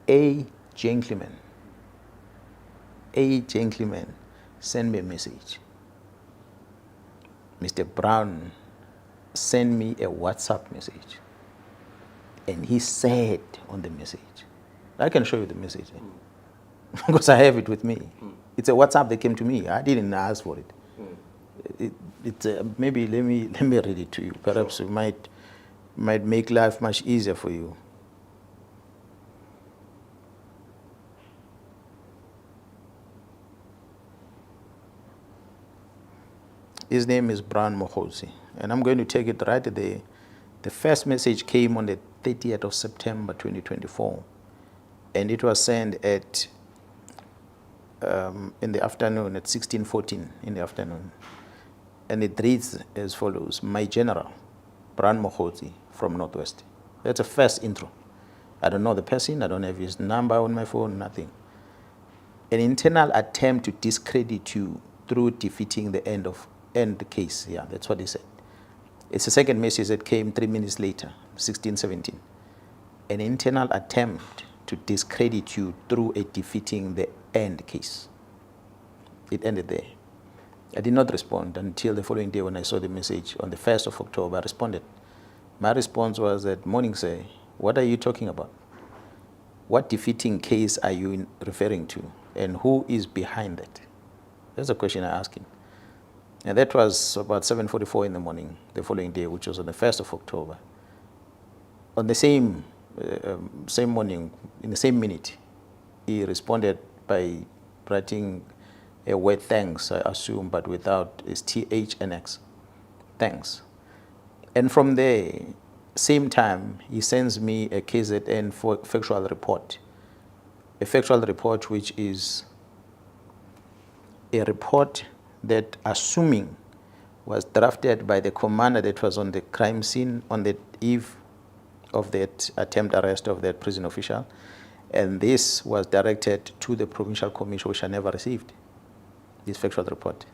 A gentleman sent me a message. Mr. Brown sent me a WhatsApp message. And he said on the message, I can show you the message because I have it with me. It's a WhatsApp that came to me. I didn't ask for it. Maybe let me read it to you. Perhaps it might make life much easier for you. His name is Brown Mohozi, and I'm going to take it right there. The first message came on the 30th of September 2024, and it was sent at in the afternoon at 16:14 in the afternoon, and it reads as follows: My General, Brown Mohozi from Northwest. That's a first intro. I don't know the person. I don't have his number on my phone. Nothing. An internal attempt to discredit you through defeating the end case. Yeah, that's what he said. It's a second message that came 3 minutes later, 16:17. An internal attempt to discredit you through a defeating the end case. It ended there. I did not respond until the following day when I saw the message on the 1st of October. I responded. My response was that, morning, sir, what are you talking about? What defeating case are you referring to? And who is behind that? That's a question I asked him. And that was about 7:44 in the morning, the following day, which was on the 1st of October. On the same morning, in the same minute, he responded by writing a word thanks, I assume, but without his TH and X. Thanks. And from there, same time, he sends me a KZN factual report. A factual report which is a report that, assuming, was drafted by the commander that was on the crime scene on the eve of that attempt arrest of that prison official. And this was directed to the Provincial Commission, which I never received. This factual report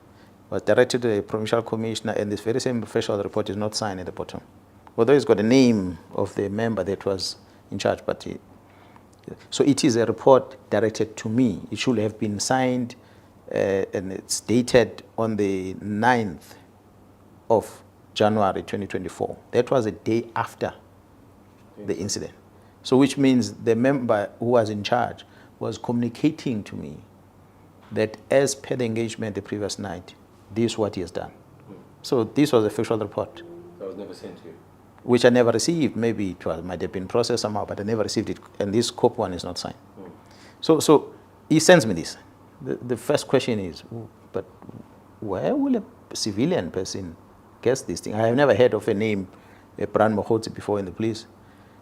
was directed to the Provincial Commissioner, and this very same factual report is not signed at the bottom. Although it's got the name of the member that was in charge, but so it is a report directed to me. It should have been signed, and it's dated on the 9th of January 2024. That was a day after the incident. So which means the member who was in charge was communicating to me that as per the engagement the previous night, this is what he has done. So this was a factual report. That was never sent to you? Which I never received. Maybe it might have been processed somehow, but I never received it. And this COP one is not signed. So he sends me this. The first question is, but where will a civilian person guess this thing? I have never heard of a name, Brown Mohozi, before in the police.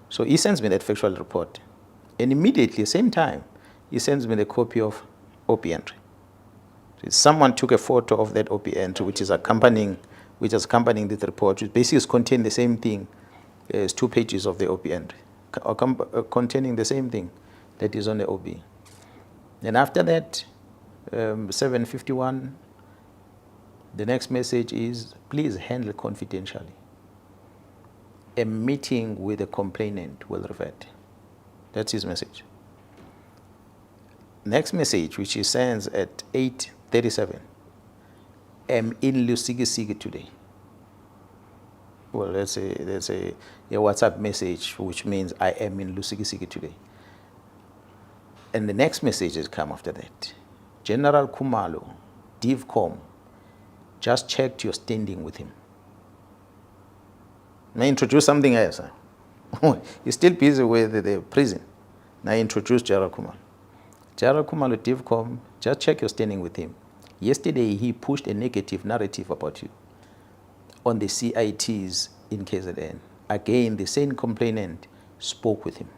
So he sends me that factual report. And immediately, same time, he sends me the copy of OP entry. Someone took a photo of that OP entry, which is accompanying this report, which basically contains the same thing as 2 pages of the OP entry, containing the same thing that is on the OP. And after that, 7:51, the next message is, please handle confidentially. A meeting with the complainant will revert. That's his message. Next message, which he sends at 8:37, am in Lusikisiki today. Well, that's a WhatsApp message, which means I am in Lusikisiki today. And the next messages come after that. General Khumalo, DivCom, just checked your standing with him. May I introduce something else? He's still busy with the prison. Now I introduce General Khumalo. General Khumalo, DivCom, just check your standing with him. Yesterday, he pushed a negative narrative about you on the CITs in KZN. Again, the same complainant spoke with him.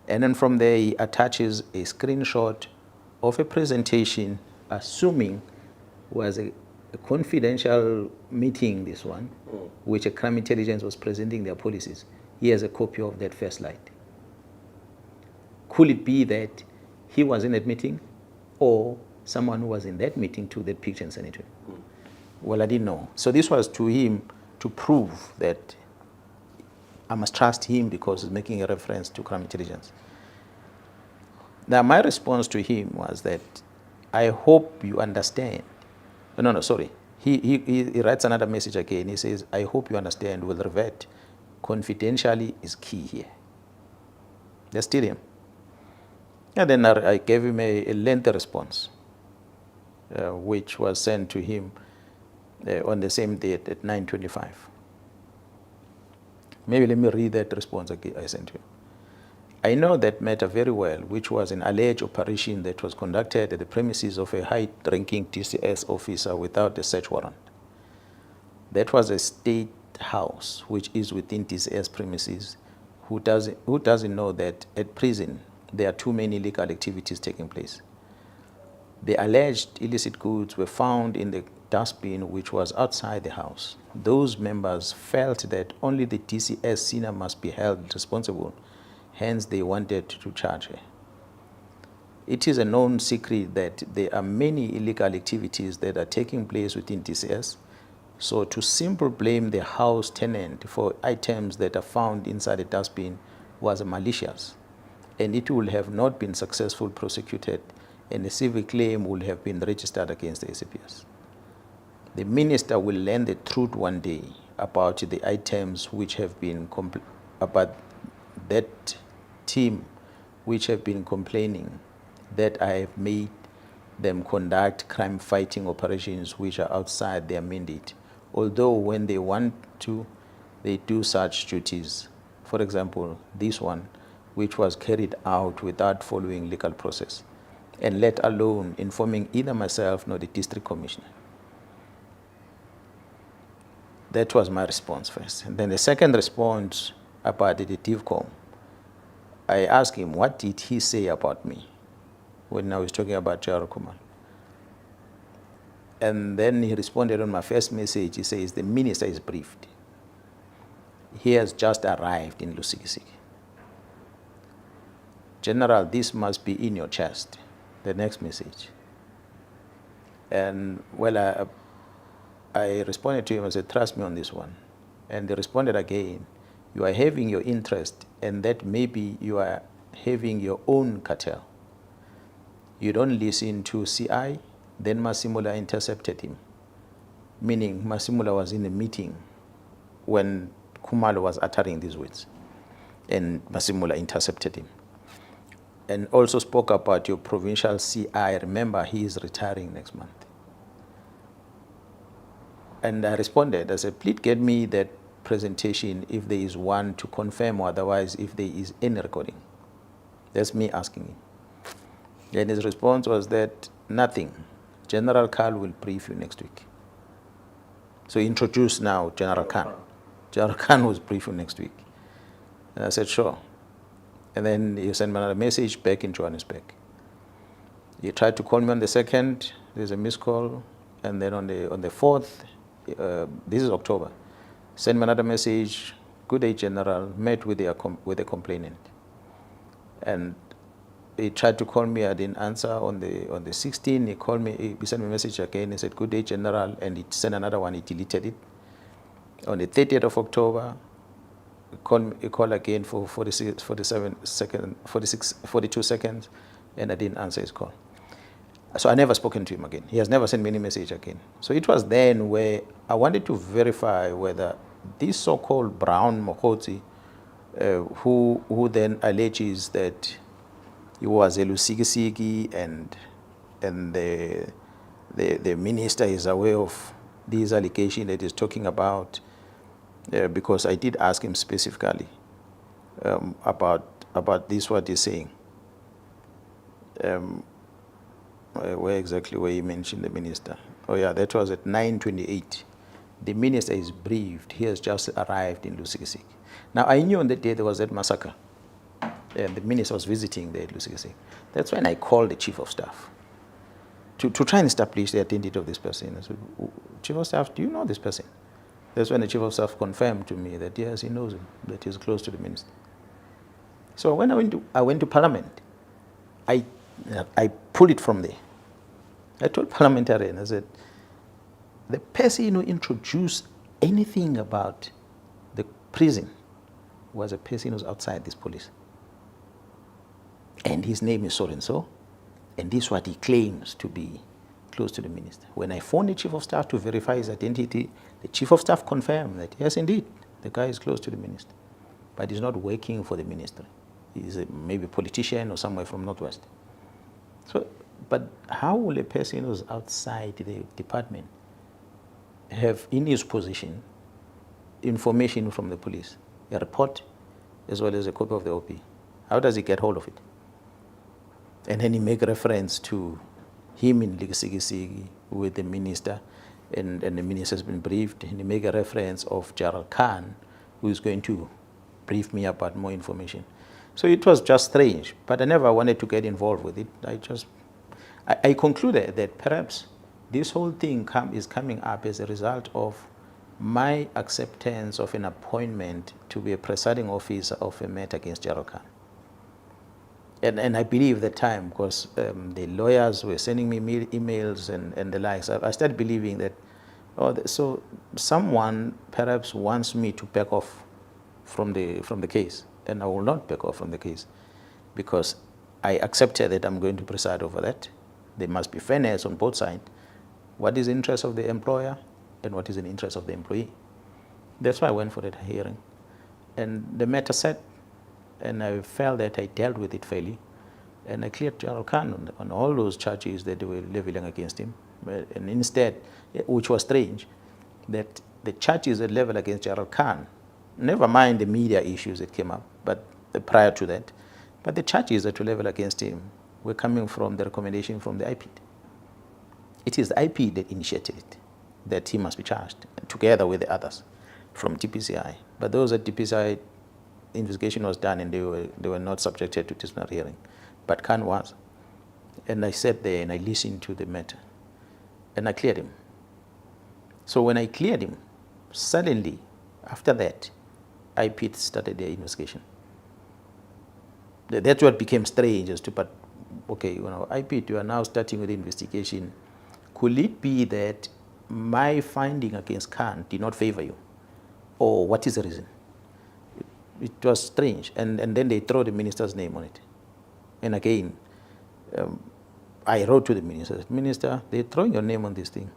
And then from there, he attaches a screenshot of a presentation, assuming was a confidential meeting, this one, which a crime intelligence was presenting their policies. He has a copy of that first slide. Could it be that he was in that meeting, or someone who was in that meeting took that picture and sent it to him? Well, I didn't know. So this was to him to prove that I must trust him because he's making a reference to crime intelligence. Now, my response to him was that I hope you understand. No, sorry. He writes another message again. He says, I hope you understand, will revert. Confidentially is key here. That's still him. And then I gave him a lengthy response, which was sent to him on the same date at 9:25. Maybe let me read that response again I sent to him. I know that matter very well, which was an alleged operation that was conducted at the premises of a high-ranking TCS officer without a search warrant. That was a state house, which is within TCS premises. Who doesn't know that at prison there are too many illegal activities taking place? The alleged illicit goods were found in the dustbin which was outside the house. Those members felt that only the TCS senior must be held responsible, hence they wanted to charge her. It is a known secret that there are many illegal activities that are taking place within TCS, so to simply blame the house tenant for items that are found inside the dustbin was malicious, and it would have not been successfully prosecuted, and a civil claim would have been registered against the SAPS. The minister will learn the truth one day about the items which have been about that team which have been complaining that I have made them conduct crime-fighting operations which are outside their mandate, although when they want to, they do such duties. For example, this one, which was carried out without following legal process, and let alone informing either myself nor the district commissioner. That was my response first. And then the second response about the DIVCOM, I asked him, what did he say about me when I was talking about Jawahar Kumar? And then he responded on my first message. He says, the minister is briefed. He has just arrived in Lusikisiki. General, this must be in your chest. The next message. And well, I responded to him and said, trust me on this one. And he responded again, you are having your interest, and that maybe you are having your own cartel. You don't listen to CI. Then Masimula intercepted him, meaning Masimula was in a meeting when Khumalo was uttering these words, and Masimula intercepted him. And also spoke about your provincial CI. Remember, he is retiring next month. And I responded, I said, please get me that presentation if there is one to confirm, or otherwise if there is any recording. That's me asking him. And his response was that nothing. General Khan will brief you next week. So introduce now General Khan. General Khan was brief you next week. And I said, sure. And then he sent me another message back in Johannesburg. He tried to call me on the 2nd. There's a missed call. And then on the 4th, this is October, sent me another message. Good day, General. Met with the complainant. And he tried to call me. I didn't answer. On the 16th, he called me. He sent me a message again. He said, good day, General. And he sent another one. He deleted it. On the 30th of October, he called again for 42 seconds, and I didn't answer his call. So I never spoken to him again. He has never sent me any message again. So it was then where I wanted to verify whether this so-called Brown Mokgotsi, who then alleges that he was a Lusikisiki and the minister is aware of these allegations that he's talking about, because I did ask him specifically about this, what he's saying. Where exactly where he mentioned the minister? Oh yeah, that was at 9:28. The minister is briefed. He has just arrived in Lusikisiki. Now I knew on that day there was that massacre, and the minister was visiting there at Lusikisiki. That's when I called the chief of staff to try and establish the identity of this person. I said, Chief of Staff, do you know this person? That's when the Chief of Staff confirmed to me that yes, he knows him, that he's close to the minister. So when I went to Parliament, I pulled it from there. I told parliamentarians, I said, the person who introduced anything about the prison was a person who's outside this police. and his name is so and so, and this is what he claims to be close to the minister. When I phoned the chief of staff to verify his identity, the chief of staff confirmed that yes, indeed, the guy is close to the minister, but he's not working for the ministry. He's maybe a politician or somewhere from Northwest. So, but how will a person who's outside the department have in his possession information from the police, a report, as well as a copy of the OP? How does he get hold of it? And then he make reference to him in Ligisigisi with the minister, and the minister has been briefed, and he make a reference of Gerald Khan, who is going to brief me about more information. So it was just strange, but I never wanted to get involved with it. I concluded that perhaps this whole thing is coming up as a result of my acceptance of an appointment to be a presiding officer of a matter against Gerald Khan. And I believe at the time, because the lawyers were sending me emails and the likes, I started believing that, so someone perhaps wants me to back off from the case, and I will not back off from the case, because I accepted that I'm going to preside over that. There must be fairness on both sides. What is the interest of the employer and what is the interest of the employee? That's why I went for that hearing. And the matter set, and I felt that I dealt with it fairly, and I cleared Gerald Khan on all those charges that they were leveling against him. And instead, which was strange, that the charges that level against Gerald Khan, never mind the media issues that came up, but prior to that, but the charges that were leveled against him were coming from the recommendation from the IPID. It is the IPID that initiated it, that he must be charged, together with the others from DPCI. But those at DPCI, investigation was done and they were not subjected to disciplinary hearing. But Khan was. And I sat there and I listened to the matter. And I cleared him. So when I cleared him, suddenly, after that, IPID started their investigation. That's what became strange as to, but okay, IPID, you are now starting with the investigation. Could it be that my finding against Khan did not favor you? Or what is the reason? It was strange. And then they throw the minister's name on it. And again, I wrote to the minister, Minister, they're throwing your name on this thing.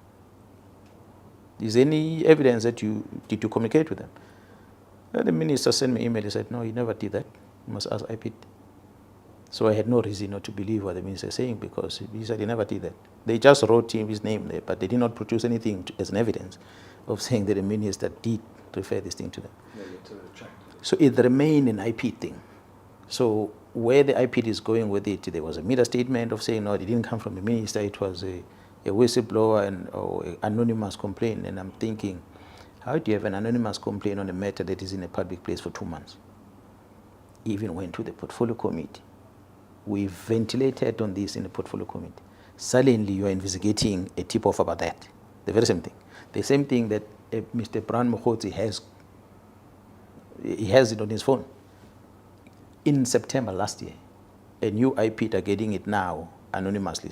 Is there any evidence that did you communicate with them? The minister sent me an email. He said, no, he never did that. You must ask IPID. So I had no reason not to believe what the minister is saying, because he said he never did that. They just wrote his name there, but they did not produce anything as an evidence of saying that the minister did refer this thing to them. So it remained an IPID thing. So where the IPID is going with it, there was a media statement of saying, no, it didn't come from the minister, it was a whistleblower or an anonymous complaint. And I'm thinking, how do you have an anonymous complaint on a matter that is in a public place for 2 months? Even went to the portfolio committee. We ventilated on this in the portfolio committee. Suddenly you are investigating a tip-off about that. The very same thing. The same thing that Mr. Brian Mokhotsi has. He has it on his phone. In September last year, a new IPID are getting it now anonymously.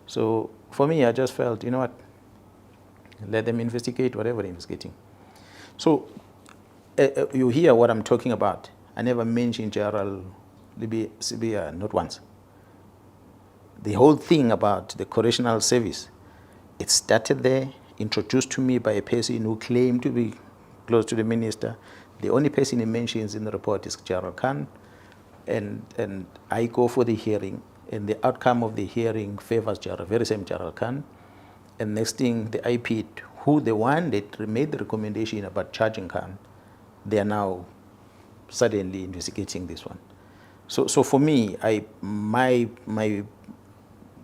So for me, I just felt, you know what, let them investigate whatever they're investigating. So you hear what I'm talking about. I never mentioned Gerald Sibia, not once. The whole thing about the correctional service, it started there, introduced to me by a person who claimed to be close to the minister. The only person he mentions in the report is Gerald Khan. And I go for the hearing, and the outcome of the hearing favors Gerald, very same Gerald Khan. And next thing, the IPID, who the one that made the recommendation about charging Khan, they are now suddenly investigating this one. So for me, my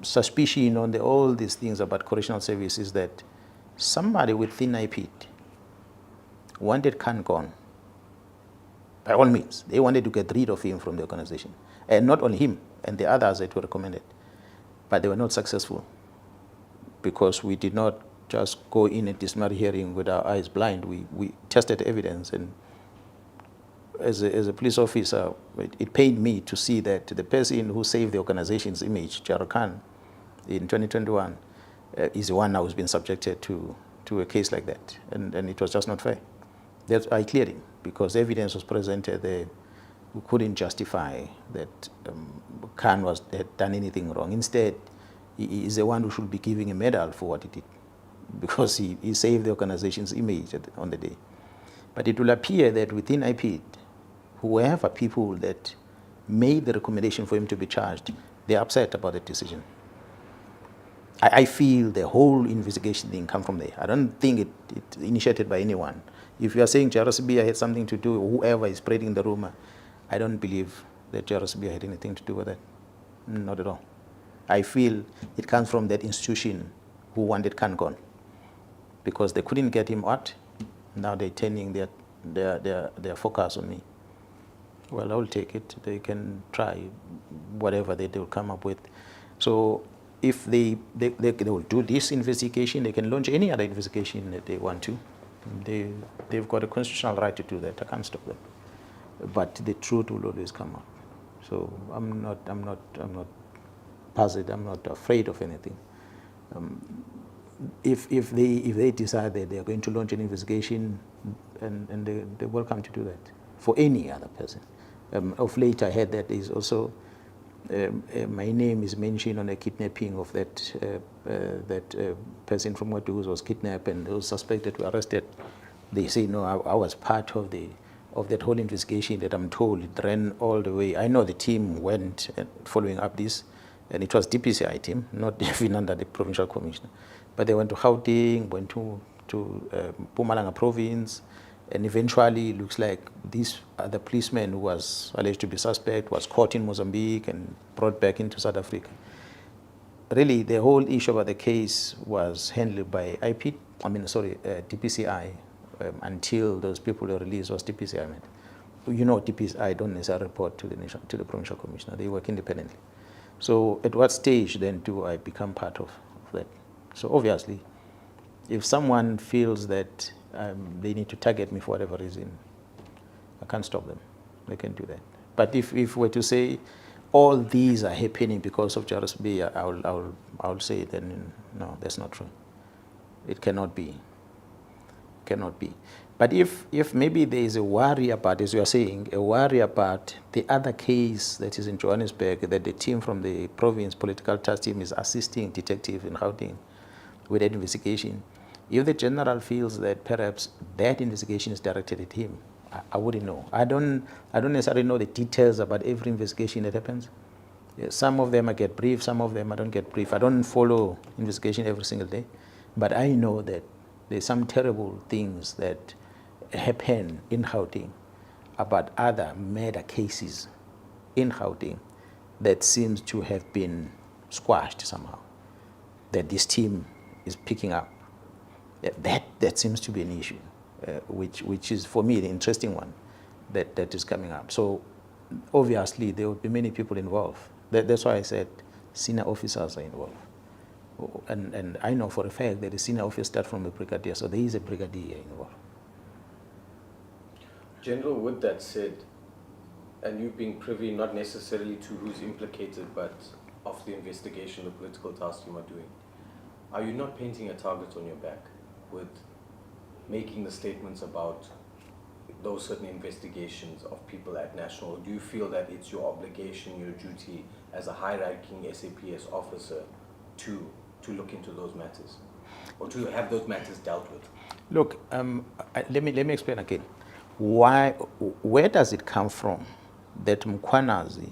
suspicion on all these things about correctional service is that somebody within IPID wanted Khan gone. By all means, they wanted to get rid of him from the organization. And not only him, and the others that were recommended. But they were not successful, because we did not just go in a disciplinary hearing with our eyes blind. We tested evidence, and as a police officer, it pained me to see that the person who saved the organization's image, Gerald Khan, in 2021, is the one now who's been subjected to a case like that. And it was just not fair. I cleared him, because evidence was presented there who couldn't justify that Khan had done anything wrong. Instead, he is the one who should be giving a medal for what he did, because he saved the organization's image on the day. But it will appear that within IPID, whoever people that made the recommendation for him to be charged, they're upset about the decision. I feel the whole investigation thing come from there. I don't think it initiated by anyone. If you are saying Jairus Sibiya had something to do, whoever is spreading the rumor, I don't believe that Jairus Sibiya had anything to do with that. Not at all. I feel it comes from that institution who wanted Khan gone, because they couldn't get him out. Now they're turning their focus on me. Well, I will take it. They can try whatever they will come up with. So if they will do this investigation, they can launch any other investigation that they want to. They've got a constitutional right to do that. I can't stop them. But the truth will always come out. So I'm not puzzled. I'm not afraid of anything. If they decide that they are going to launch an investigation, and they're welcome to do that for any other person. Of late, I heard that there is also my name is mentioned on a kidnapping of that person from Watu who was kidnapped and was suspected, were arrested. They say, no, I was part of that whole investigation that I'm told it ran all the way. I know the team went following up this, and it was DPCI team, not even under the provincial commissioner. But they went to Gauteng, went to Mpumalanga province, and eventually it looks like this other policeman who was alleged to be suspect was caught in Mozambique and brought back into South Africa. Really, the whole issue about the case was handled by DPCI until those people were released. Was DPCI meant? You know, DPCI don't necessarily report to the provincial commissioner. They work independently. So at what stage then do I become part of that? So obviously, if someone feels that they need to target me for whatever reason, I can't stop them. They can do that. But if we're to say all these are happening because of Jairus Sibiya, I'll say then no, that's not true. It cannot be. Cannot be. But if maybe there is a worry about, as you are saying, a worry about the other case that is in Johannesburg, that the team from the province political task team is assisting detective in Gauteng with that investigation, if the general feels that perhaps that investigation is directed at him, I wouldn't know. I don't necessarily know the details about every investigation that happens. Some of them I get brief, some of them I don't get brief. I don't follow investigation every single day, but I know that there's some terrible things that happen in Gauteng about other murder cases in Gauteng that seems to have been squashed somehow, that this team is picking up. That seems to be an issue, which is for me the interesting one that is coming up. So obviously there will be many people involved. That's why I said senior officers are involved. And I know for a fact that the senior officer starts from a brigadier, so there is a brigadier involved. General, with that said, and you being privy not necessarily to who's implicated, but of the investigation the political task team are doing, are you not painting a target on your back with making the statements about those certain investigations of people at national? Do you feel that it's your obligation, your duty as a high-ranking SAPS officer to look into those matters, or to have those matters dealt with? Look, let me explain again. Where does it come from that Mkhwanazi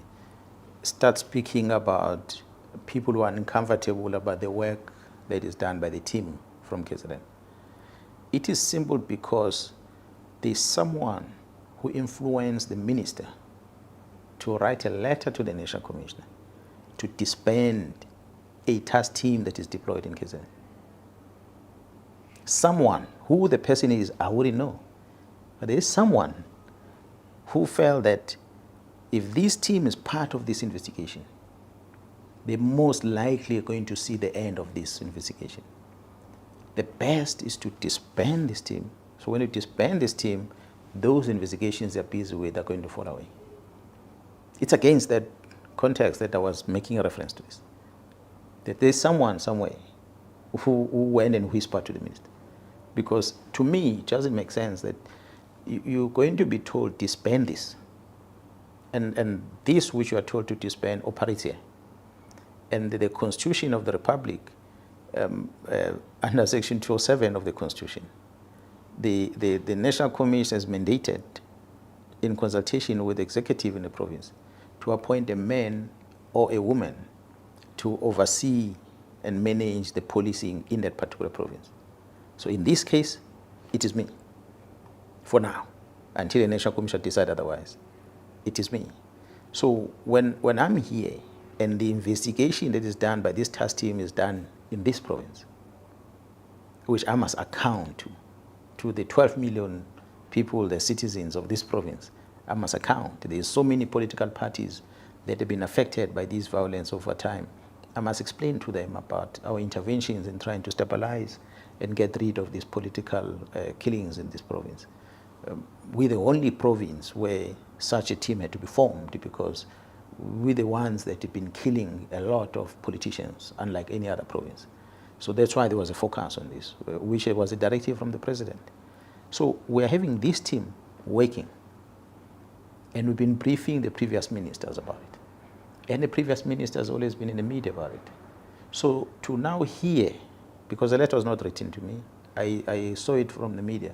starts speaking about people who are uncomfortable about the work that is done by the team from KZN? It is simple because there's someone who influenced the minister to write a letter to the National Commissioner to disband a task team that is deployed in KZN. Someone, who the person is, I wouldn't know. But there is someone who felt that if this team is part of this investigation, they're most likely going to see the end of this investigation. The best is to disband this team. So when you disband this team, those investigations they're busy with are going to fall away. It's against that context that I was making a reference to this. That there's someone somewhere who went and whispered to the minister. Because to me, it doesn't make sense that you're going to be told disband this. And this which you are told to disband operates here. And the Constitution of the Republic, under Section 207 of the Constitution, the National Commission is mandated, in consultation with the executive in the province, to appoint a man or a woman to oversee and manage the policing in that particular province. So in this case, it is me, for now, until the National Commission decides otherwise. It is me. So when I'm here and the investigation that is done by this task team is done in this province, which I must account to the 12 million people, the citizens of this province, I must account. There's so many political parties that have been affected by this violence over time. I must explain to them about our interventions in trying to stabilize and get rid of these political killings in this province. We're the only province where such a team had to be formed, because we're the ones that have been killing a lot of politicians, unlike any other province. So that's why there was a focus on this, which was a directive from the president. So we're having this team working, and we've been briefing the previous ministers about it. And the previous minister has always been in the media about it. So to now hear, because the letter was not written to me, I saw it from the media,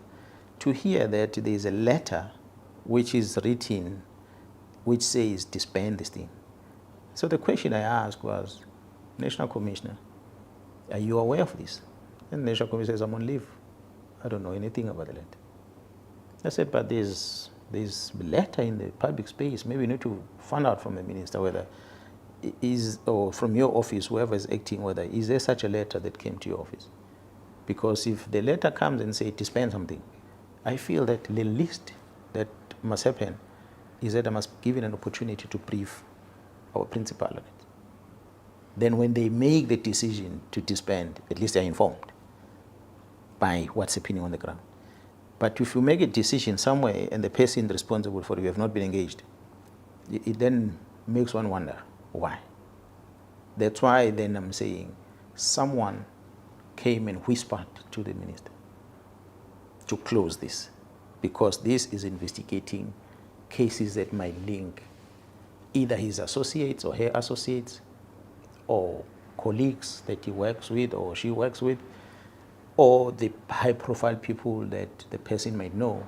to hear that there is a letter which is written which says disband this thing. So the question I asked was, National Commissioner, are you aware of this? And the National Commissioner says, I'm on leave. I don't know anything about the letter. I said, but there's letter in the public space. Maybe you need to find out from the minister whether is, or from your office, whoever is acting, whether is there such a letter that came to your office? Because if the letter comes and say disband something, I feel that the least that must happen is that I must give it an opportunity to brief our principal on it. Then when they make the decision to disband, at least they're informed by what's happening on the ground. But if you make a decision somewhere and the person responsible for it, you have not been engaged, it then makes one wonder why. That's why then I'm saying someone came and whispered to the minister to close this, because this is investigating cases that might link either his associates or her associates or colleagues that he works with or she works with, or the high-profile people that the person might know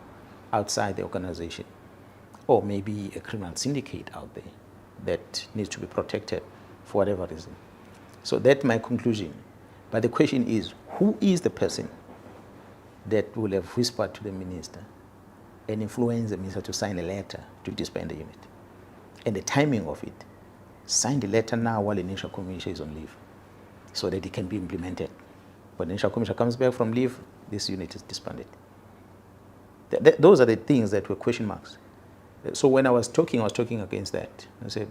outside the organization, or maybe a criminal syndicate out there that needs to be protected for whatever reason. So that's my conclusion. But the question is, who is the person that will have whispered to the minister and influenced the minister to sign a letter to disband the unit? And the timing of it, sign the letter now while the National Commission is on leave, so that it can be implemented. When the National Commission comes back from leave, this unit is disbanded. Those are the things that were question marks. So when I was talking against that. I said,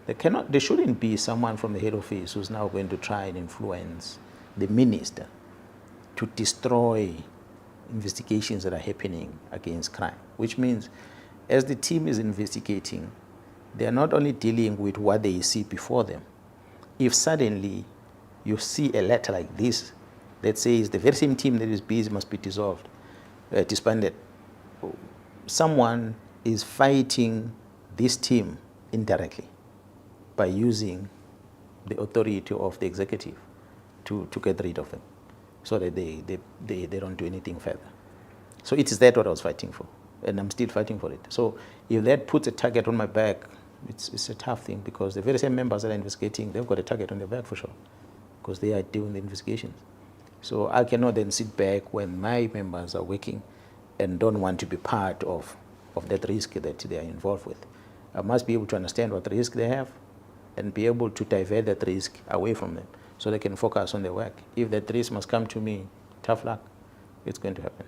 there shouldn't be someone from the head office who's now going to try and influence the minister to destroy investigations that are happening against crime, which means as the team is investigating, they are not only dealing with what they see before them. If suddenly you see a letter like this that says the very same team that is busy must be dissolved, disbanded, someone is fighting this team indirectly by using the authority of the executive to get rid of them, so that they don't do anything further. So it is that what I was fighting for, and I'm still fighting for it. So if that puts a target on my back, it's a tough thing, because the very same members that are investigating, they've got a target on their back for sure, because they are doing the investigations. So I cannot then sit back when my members are working and don't want to be part of that risk that they are involved with. I must be able to understand what risk they have and be able to divert that risk away from them so they can focus on their work. If that risk must come to me, tough luck, it's going to happen.